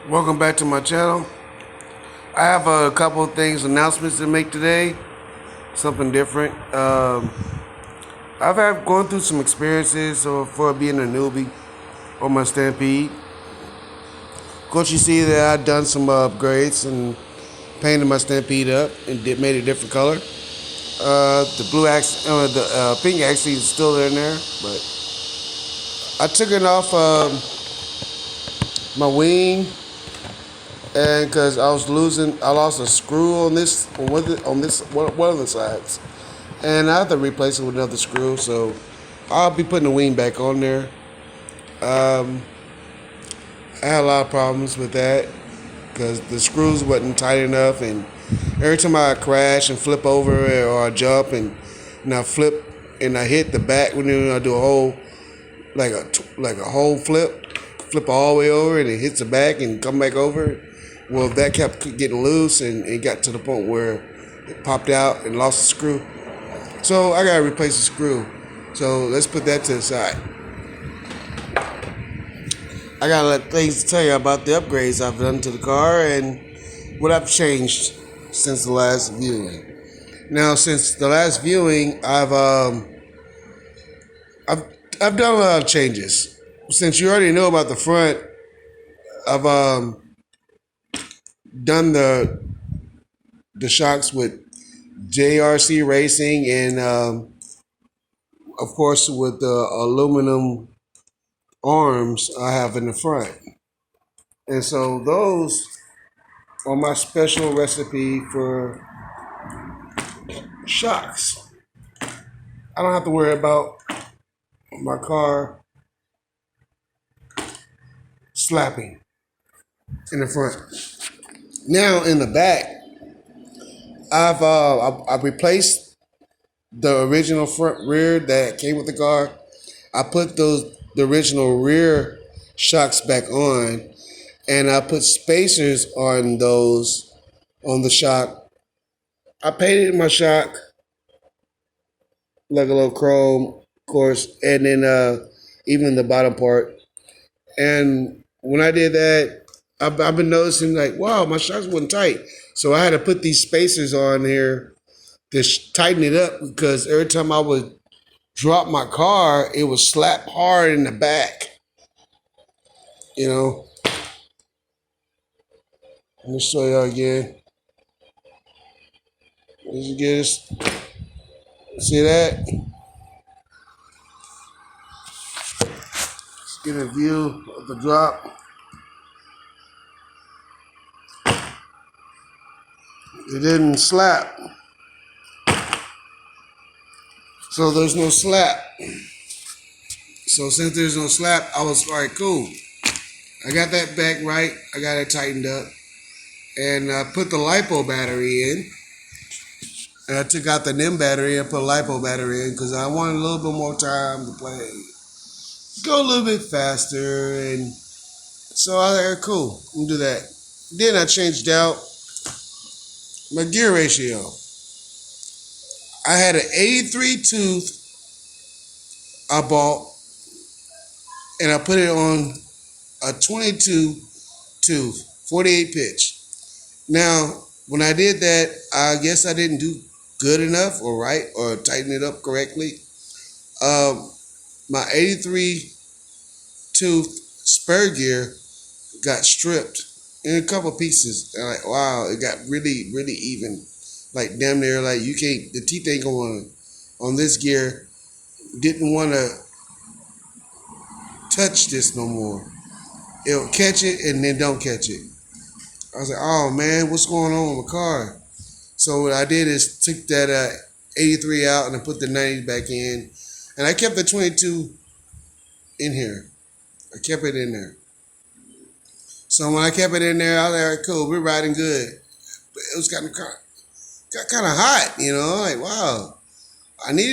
Welcome back to my channel. I have a couple of announcements to make today. Something different. I've had gone through some experiences for being a newbie on my Stampede. Of course, you see that I've done some upgrades and painted my Stampede up and made a different color. The pink actually is still in there, but I took it off my wing. And because I lost a screw on one of the sides, and I have to replace it with another screw. So I'll be putting the wing back on there. I had a lot of problems with that because the screws wasn't tight enough, and every time I crash and flip over or I jump and I flip and I hit the back when I do a whole like a whole flip all the way over and it hits the back and come back over. Well, that kept getting loose and it got to the point where it popped out and lost the screw. So I gotta replace the screw. So let's put that to the side. I got things to tell you about the upgrades I've done to the car and what I've changed since the last viewing. Now, since the last viewing, I've done a lot of changes. Since you already know about the front, I've done the shocks with JRC Racing and of course with the aluminum arms I have in the front. And so those are my special recipe for shocks. I don't have to worry about my car slapping in the front. Now in the back, I've replaced the original front rear that came with the car. I put the original rear shocks back on, and I put spacers on the shock. I painted my shock like a little chrome, of course, and then even the bottom part. And when I did that, I've been noticing like, wow, my shocks wasn't tight. So I had to put these spacers on here to tighten it up because every time I would drop my car, it would slap hard in the back. You know. Let me show y'all again. Let's get this. See that? Let's get a view of the drop. It didn't slap. So there's no slap. So since there's no slap, I was all right, cool. I got that back right. I got it tightened up. And I put the LiPo battery in. And I took out the NIM battery and put a LiPo battery in because I wanted a little bit more time to play. Go a little bit faster. And so I was like, cool, I'm gonna do that. Then I changed out my gear ratio. I had an 83 tooth I bought, and I put it on a 22 tooth, 48 pitch. Now, when I did that, I guess I didn't do good enough or right or tighten it up correctly. My 83 tooth spur gear got stripped in a couple pieces. And like, wow, it got really, really even. Like damn near like you can't, the teeth ain't going on this gear. Didn't want to touch this no more. It'll catch it and then don't catch it. I was like, oh man, what's going on with my car? So what I did is took that 83 out and I put the 90 back in. And I kept the 22 in here. I kept it in there. So when I kept it in there, I was like, all right, cool, we're riding good. But it was got kind of hot, you know, like, wow. I needed